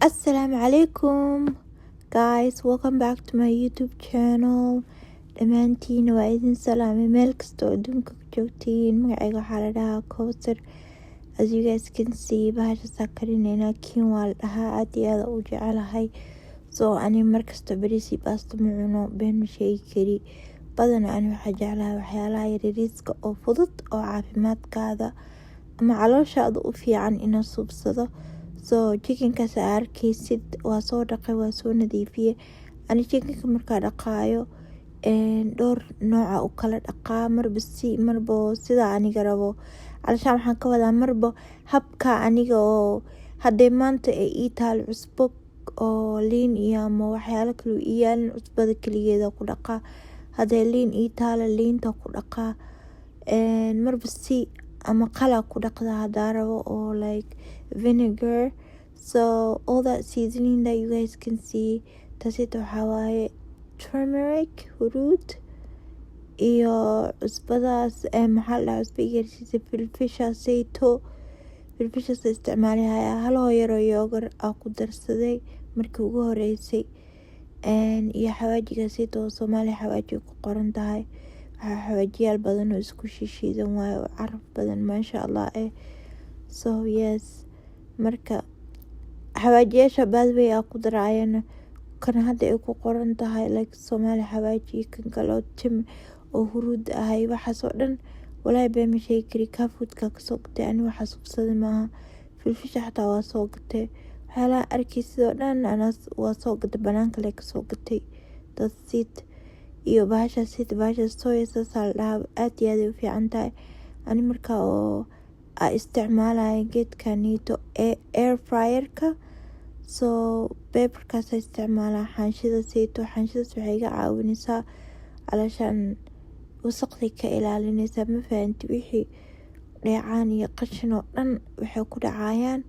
Assalamu alaikum guys, welcome back to my YouTube channel. Dhammaantiin waa idin salaamay meel kasta oo adduunka ku joogtiin. Magacayga waxaa la dhahaa Kowsar. As you guys can see, bahashasaa karinayna kiin waa la dhahaa, aad iyo aad u jecelahay. So ani markasta bariis iyo baasto ma cuno, been ma sheegi kari. Badanaa ani waxaa jeclahay waxyaalaha yaryariiska oo fudud oo caafimaadkaada ama calooshaada u fiican inaad suubsado. So chickenkaas aad arkaysid waa soo dhaqay, waa soo nadiifiyey. Ani chickenka markaa dhaqaayo dhowr nooca u kala dhaqaa, marba sida aniga rabo. Calashaan waxaan ka wadaa marba habka aniga oo hadday maanta ay ii taal cusbo oo liin iyo ama waxyaalo kale u ii yaalin, cusbada keligeeda ku dhaqaa. Hadday liin ii taala liinta ku dhaqaa, marba si ama qala ku dhaqdaa hadaa rabo oo like vinegar. So all that seasoning that you guys can see, taasita waxaa waaye turmeric, huruud iyo cusbadaas maxaa la dhahaa cusbo yarsiisa filfisha sayto. Filfishaas isticmaalaya hal hooyaroo yoogar aa ku darsaday markii ugu horeysay, iyo xawaajiga sayto oo Soomaaliya xawaaji ku qoran tahay. waxaa xawaajiyaal badan oo isku shishiidan waaye oo caraf badan maasha Allah so yes, marka xawaajiyaasha badway aa ku daraayana kan hadda ay ku qoran tahay like Soomaali xawaaji, kan kale oo tim oo huruud ahay, waxaas oo dhan walaahi been ma sheegi kari. Kaafoodka kasoo gatay ani waxaa subsaday maaha. Filfisha xataa waa soo gatay, waxyaalaha arkay sidoo dhan anaas waa soo gatay, banaanka le kasoo gatay. That's it. Iyo bahasha soya sauce la dhahaa, aad iyo aad ay u fiican tahay. Ani markaa oo isticmaalaya geedkanito air fryerka, so paperkaas isticmaalaa xaanshida sayto. Xaanshidaas waxay iga caawinaysaa calashaan wasaqday ka ilaalinaysaa, ma fahanti wixii dheecaan iyo qashin oo dhan waxay ku dhacayaan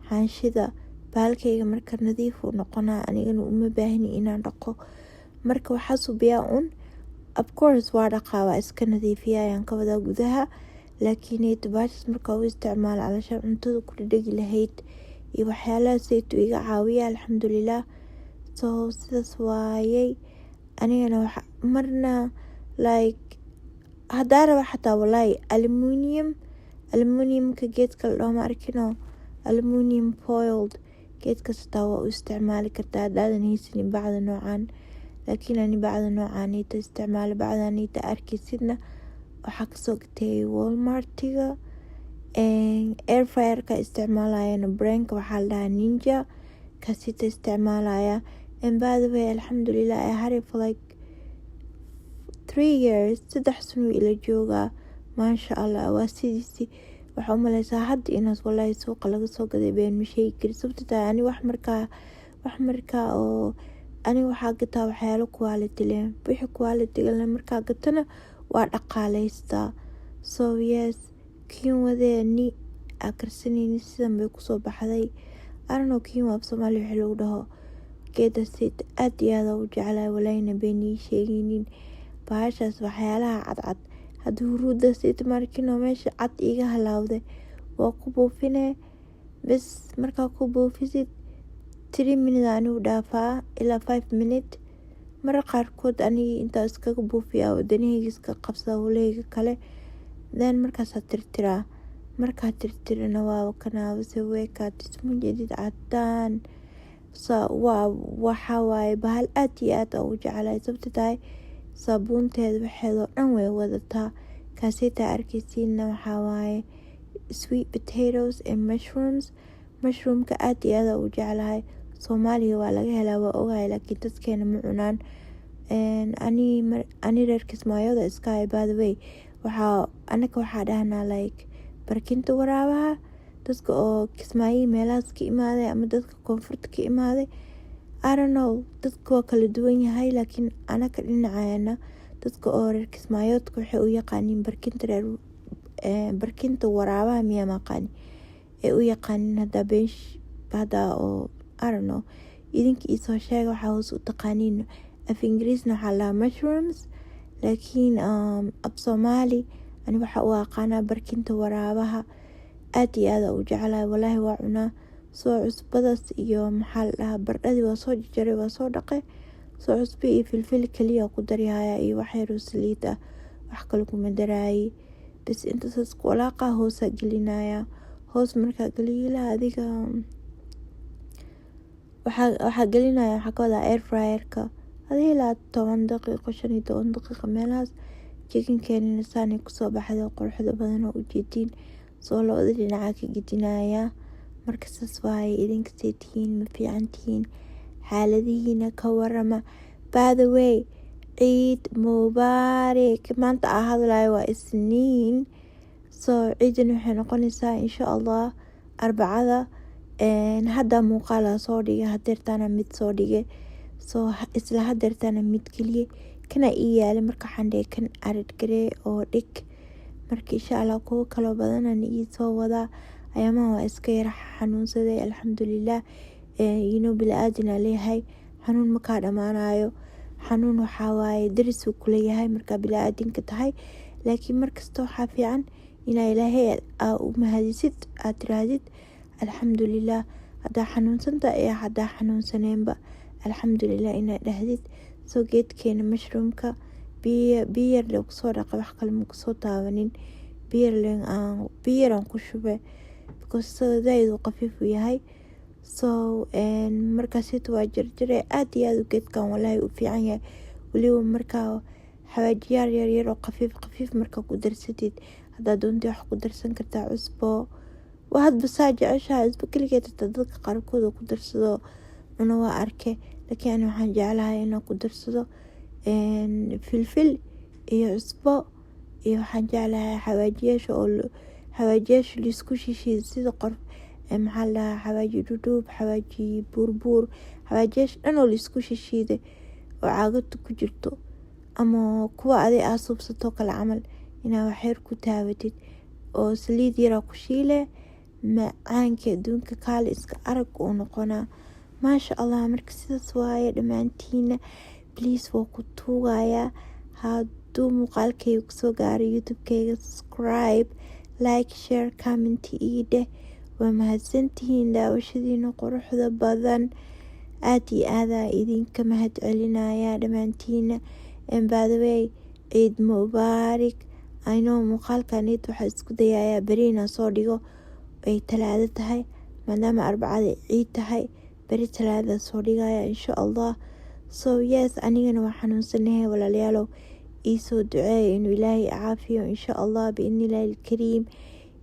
xaanshida. Bahalkayga marka nadiif uu noqonaa, anigana uma baahni inaan dhaqo. Marka waxaa subiyaa of course waa dhaqaa, waa iska nadiifiyaa ayaan ka wadaa gudaha, laakiin bahashaas markaa u isticmaalo calashaan cuntada ku dhadhagi lahayd iyo waxyaalaha sayto iga caawiya alxamdulilah. So sidaas waayay. Anigana waxa marna like hadaa raba xataa walaahi aluminiumka geedka la dhaho ma arkino, aluminium foiled geedkaas xitaa waa u isticmaali kartaa hadaadan haysanin bacda noocan. Laakiin ani bacda noocaanita isticmaalo. Bacdaanita arkaysidna waxaa kasoo gatay Walmartiga. Air fryerka isticmaalayana brandka waxaa la dhahaa Ninja, kaasita isticmaalaya. And by the way, alxamdulilah, I had it for like 3 years, 3 sano ila joogaa maasha Allah. waa sidiisii. waxaa u maleysaa hadda inaas walaahi suuqa laga soo gaday, been ma sheegi kari. sababta tahay ani wax markaa oo ani waxaa gataa waxyaalo quality leh. wixii quality leh markaa gatana waa dhaqaalaystaa. So yes, kiin wadeeni aa karsanayni sidan bay kusoo baxday. I don't know kiin waa Soomaali wixii lagu dhaho. geeda sayt aad iyo aad u jeclahay, walaahina been ii sheegaynin. bahashaas waxyaalaha cadcad haddii huruudda sayt markino meesha cad iga halaawday waa ku buufinee bes. markaa ku buufisid 3 minutes ani u dhaafaa ilaa 5 minutes. mara qaarkood ani intaa iskaga buufiyaa wadanahayga iska qabsadaa hawlahayga kale, then markaasaa tirtiraa. markaa tirtirana waa kanaabase weekaati smujedid cadaan. so waxaa waaye bahal aad iyo aad u jeclahay. sababta tahay saabuunteeda waxeedoo dhan way wadataa. kaasaytaa arkaysiinna waxaa waaye sweet potatoes and mushrooms. mushroomka aad iyo aad u jeclahay. Soomaaliya waa laga helaa waa ogahay, laakiin dadkeena ma cunaan. ani reer Kismaayoda iska hay by the way. anaga waxaa dhahnaa like barkinta waraabaha. dadka oo Kismaayo meelahaas ka imaaday ama dadka koonfurta ka imaaday, I don't know, dadka waa kala duwan yahay. laakiin anaga dhinacayana dadka oo reer Kismaayoodka waxay u yaqaaniin barkinta waraabaha miyaa maqaani ay u yaqaaniin. hadaa oo I don't know, idinka isoo sheega waxaa hoos u taqaaniin. af ingiriisna waxaa lahaa mushrooms, laakiin af Soomaali ani waxaa u aqaanaa barkinta waraabaha. aad iyo aad u jeclahay, walaahi waa cunaa. soo cusbadaas iyo maxaa la dhahaa bardhadii waa soo jarjaray, waa soo dhaqay. soo cusbo iyo filfil kaliya ku daryaaya iyo wax yar oo saliid ah, wax kale kuma daraayi. bas intaas ku walaaqa hoosa gelinaya. hoos markaa geliyo adiga waxaa gelinaya waxaa ka wadaa air fryerka adii ilaa 10 daqiiqo 15 daqiiqo meelahaas. chickenkeena saani kusoo baxday quruxda badan oo ujeedin soo labada dhinaca ka gedinaya. marka saas waaye idinka seetihiin ma fiican tihiin xaaladihiina ka warama. By the way, ciid mubaarak. maanta aan hadlayo waa isniin, soo ciidan waxay noqonaysaa insha allah arbacada. hadda muuqaala soo dhigay, hadeertaana mid soo dhigay, soo isla hadeertaana mid keliya kana ii yaala. marka waxaan dhihi kan arid garee oo dhig. marka insha allah kuwo kaloo badanaan ii soo wadaa. ayaamaha waa iska yar xanuunsaday alxamdulilah. bili-aadina leeyahay, xanuun makaa dhamaanayo. xanuun waxaa waaye darisuu kuleeyahay markaa bili-aadinka tahay. laakiin markasta waxaa fiican inaa ilaahay u mahadisid, aad tiraahdid alxamdulilah. haddaa xanuunsanta iyo haddaa xanuunsaneenba alxamdulilah inaa dhahdid. soo geedkeena mushroomka biyar le kusoo dhaqa, wax kale ma kusoo taabanin. biyaraan ku shube because zaaid uu qafiif u yahay. soo markaasita waa jarjare. aad iyo aad u geedkan walaahi u fiican yahay. waliba markaa xawaajiyaar yaryar oo qafiif markaa ku darsatid. haddaa doontii wax ku darsan kartaa cusbo, waa hadba saa jeceshaha. cusbo keligeed xitaa dadka qaarkood ku darsado cuno waa arke, laakiin ani waxaan jeclahay inaan ku darsado filfil iyo cusbo iyo waxaan jeclahay xawaajiyaasha laisku shishiid sida maxaa la dhahaa xawaaji dhudhuub, xawaaji buurbuur, xawaajiyaasha dhan oo laisku shishiiday oo caagada ku jirto ama kuwa aday aa suubsato kale camal, inaa waxyar ku taabatid oo saliid yaraa ku shiile. macaanka adduunka kaale iska arag uu noqonaa. maasha allah. marka sidaas waaye dhammaantiina. please waa ku tuugayaa hadduu muuqaalkayga kusoo gaaray youtube-kayga subscribe, like, share, comment ii dheh. waa mahadsantihiin daawashadiina quruxda badan. aad iyo aadaa idinka mahad celinaya dhammaantiina. by the way, ciid mubaarak. I know muuqaalkanid waxaa isku dayayaa beri inaan soo dhigo ay talaado tahay, maadaama arbacada ciid tahay. beri talaada soo dhigaya insha allah. so yes, anigana waa xanuunsanahay walaalayaalow. iisoo duceeya inuu ilaahay caafiyo insha allah biidnillaahi alkariim.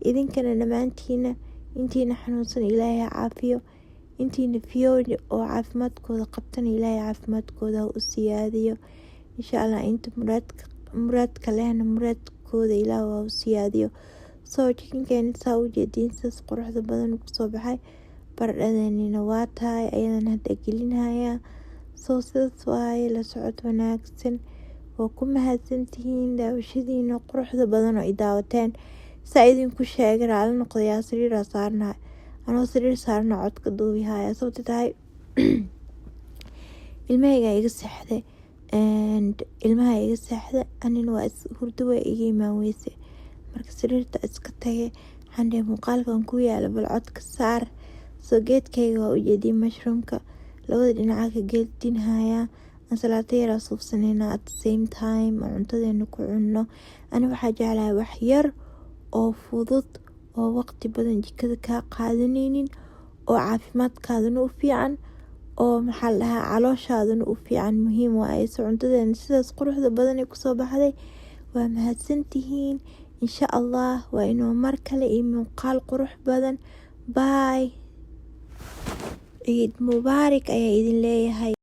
idinkana dhammaantiina intiina xanuunsan ilaahay caafiyo, intiina fiyooni oo caafimaadkooda qabtana ilaahay caafimaadkooda u siyaadiyo insha allah. inta muraadka lehna muraadkooda ilaah waa u siyaadiyo. soo chickenkeena saa u jeediin sidaas quruxda badan kusoo baxay. bardhadanina waa tahay ayadana hadda gelinaya. soo sidaas waaye la socod wanaagsan. waa ku mahadsantihiin daawashadiina quruxda badan oo i daawateen. saa idinku sheegay raali noqdayaa sariiraa saarnahay. anoo sariir saarna codka duubihaya sababta tahay ilmahayga iga seexday ilmaha iga seexday. anina waa hurdo waa iga imaan weyse. marka sariirta iska tagay xandhe muuqaalkan ku yaala bal codka saar. soo geedkayga waa ujeediyay mushroomka labada dhinaca ka geedinhaya. ansalaato yaraa suubsanayna at the same time oo cuntadeena ku cunno. ani waxaa jeclahay wax yar oo fudud oo waqti badan jikada kaa qaadanaynin oo caafimaadkaadana u fiican oo maxaa la dhahaa calooshaadana u fiican. muhiim waaye. soo cuntadeena sidaas quruxda badan ee kusoo baxday. waa mahadsantihiin insha allah. waa inuu mar kale iyo muuqaal qurux badan. bye. ciid mubaarak ayaa idin leeyahay.